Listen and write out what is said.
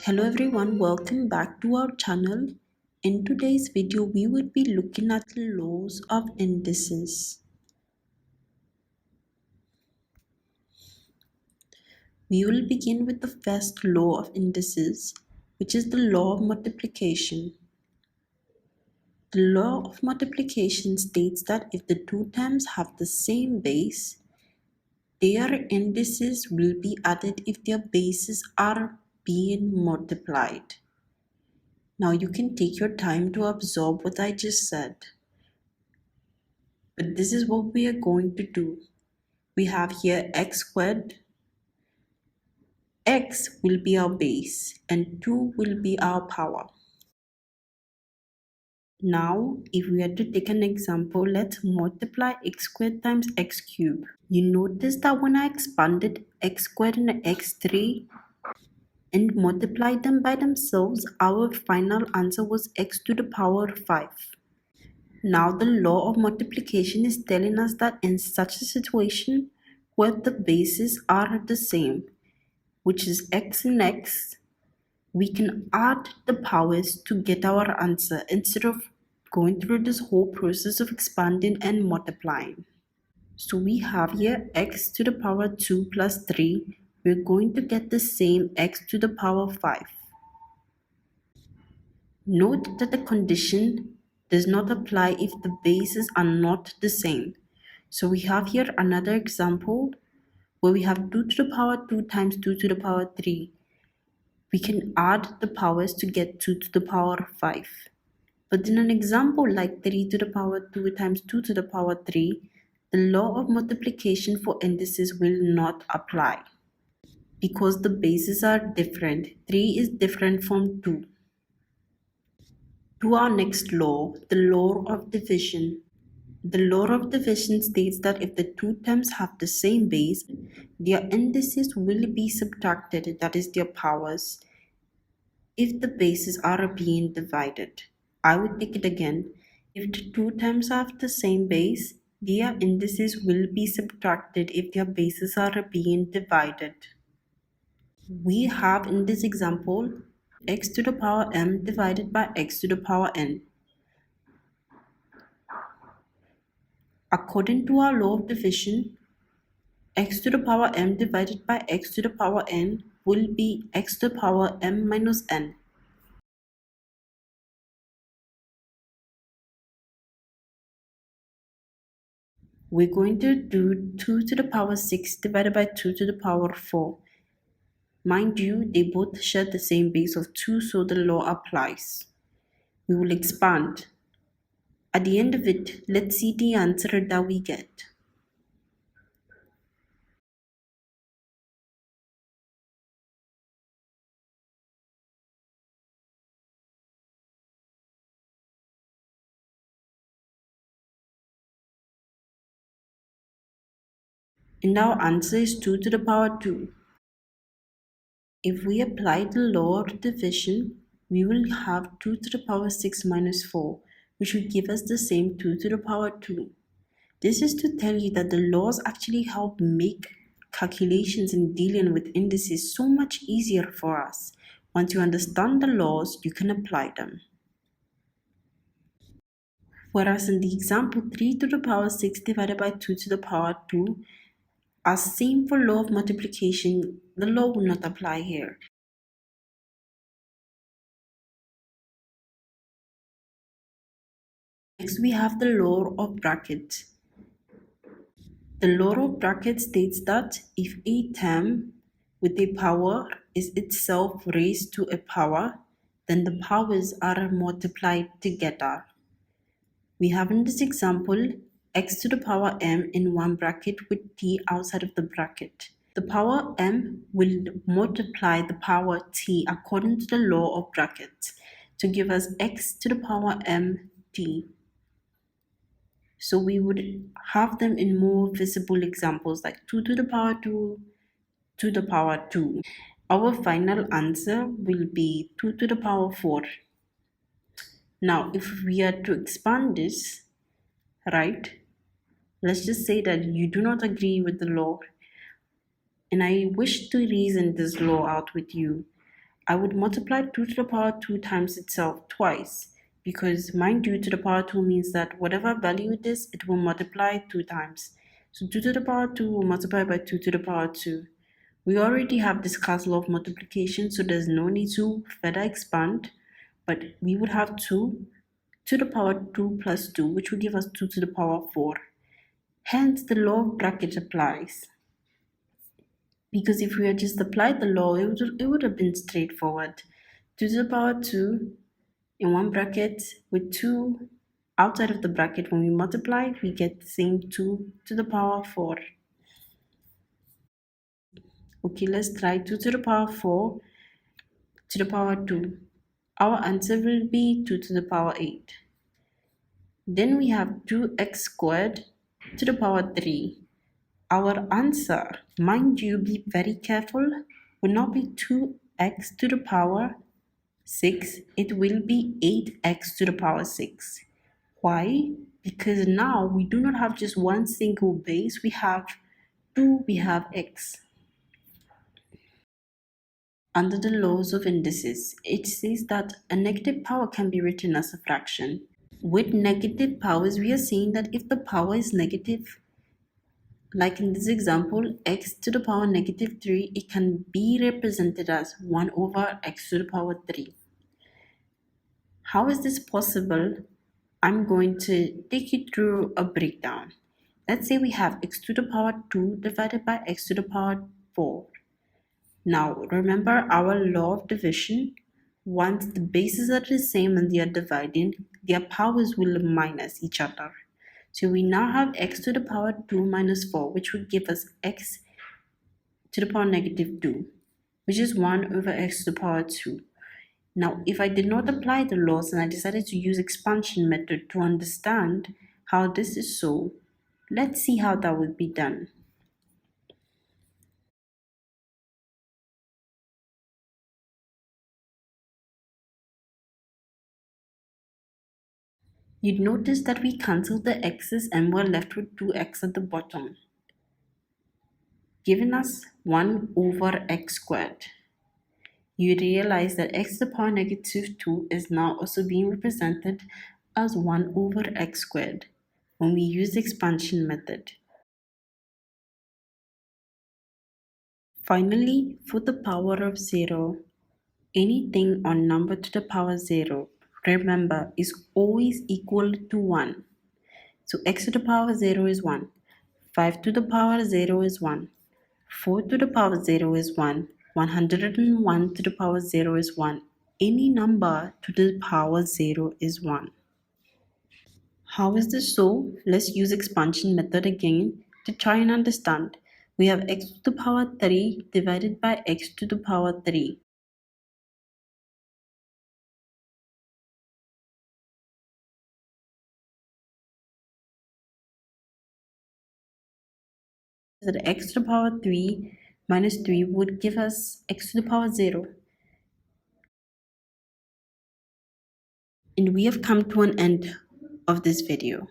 Hello everyone, welcome back to our channel. In today's video, we will be looking at the laws of indices. We will begin with the first law of indices, which is the law of multiplication. The law of multiplication states that if the two terms have the same base, their indices will be added if their bases are being multiplied. Now you can take your time to absorb what I just said. But this is what we are going to do. We have here x squared. X will be our base and 2 will be our power. Now, if we are to take an example, let's multiply x squared times x cubed. You notice that when I expanded x squared and x3 and multiplied them by themselves, our final answer was x to the power 5. Now the law of multiplication is telling us that in such a situation where the bases are the same, which is x and x, we can add the powers to get our answer instead of going through this whole process of expanding and multiplying. So we have here x to the power 2 plus 3. We're going to get the same x to the power 5. Note that the condition does not apply if the bases are not the same. So we have here another example where we have 2 to the power 2 times 2 to the power 3. We can add the powers to get 2 to the power 5. But in an example like 3 to the power 2 times 2 to the power 3, the law of multiplication for indices will not apply because the bases are different. 3 is different from 2. To our next law, the law of division. The law of division states that if the two terms have the same base, their indices will be subtracted, that is their powers, if the bases are being divided. I would take it again. If the two terms have the same base, their indices will be subtracted if their bases are being divided. We have in this example x to the power m divided by x to the power n. According to our law of division, x to the power m divided by x to the power n will be x to the power m minus n. We're going to do 2 to the power 6 divided by 2 to the power 4. Mind you, they both share the same base of 2, so the law applies. We will expand. At the end of it, let's see the answer that we get. And our answer is 2 to the power 2. If we apply the law of division, we will have 2 to the power 6 minus 4, which will give us the same 2 to the power 2. This is to tell you that the laws actually help make calculations and dealing with indices so much easier for us. Once you understand the laws, you can apply them. Whereas in the example 3 to the power 6 divided by 2 to the power 2, as same for law of multiplication, the law will not apply here. Next, we have the law of brackets. The law of brackets states that if a term with a power is itself raised to a power, then the powers are multiplied together. We have in this example x to the power m in one bracket with t outside of the bracket. The power m will multiply the power t according to the law of brackets to give us x to the power m t. So we would have them in more visible examples like 2 to the power 2 to the power 2. Our final answer will be 2 to the power 4. Now, if we are to expand this, right, let's just say that you do not agree with the law, and I wish to reason this law out with you. I would multiply 2 to the power 2 times itself twice, because mind you, 2 to the power 2 means that whatever value it is, it will multiply 2 times. So 2 to the power 2 will multiply by 2 to the power 2. We already have discussed law of multiplication, so there's no need to further expand, but we would have 2 to the power 2 plus 2, which will give us 2 to the power 4. Hence, the law of bracket applies. Because if we had just applied the law, it would have been straightforward. 2 to the power 2 in one bracket with 2 outside of the bracket. When we multiply, we get the same 2 to the power 4. Okay, let's try 2 to the power 4 to the power 2. Our answer will be 2 to the power 8. Then we have 2x squared to the power 3. Our answer, mind you, be very careful, will not be 2x to the power 6, it will be 8x to the power 6. Why? Because now we do not have just one single base, we have 2, we have x. Under the laws of indices, it says that a negative power can be written as a fraction. With negative powers, we are saying that if the power is negative, like in this example, x to the power negative 3, it can be represented as 1 over x to the power 3. How is this possible? I'm going to take you through a breakdown. Let's say we have x to the power 2 divided by x to the power 4. Now, remember our law of division. Once the bases are the same and they are dividing, their powers will minus each other. So we now have x to the power 2 minus 4, which would give us x to the power negative 2, which is 1 over x to the power 2. Now, if I did not apply the laws and I decided to use expansion method to understand how this is so, let's see how that would be done. You'd notice that we cancelled the x's and we're left with 2x at the bottom, giving us 1 over x squared. You realize that x to the power negative 2 is now also being represented as 1 over x squared when we use the expansion method. Finally, for the power of 0, anything on number to the power 0, remember, is always equal to 1. So x to the power 0 is 1, 5 to the power 0 is 1, 4 to the power 0 is 1, 101 to the power 0 is 1. Any number to the power 0 is 1. How is this so? Let's use expansion method again to try and understand. We have x to the power 3 divided by x to the power 3. That x to the power 3 minus 3 would give us x to the power 0. And we have come to an end of this video.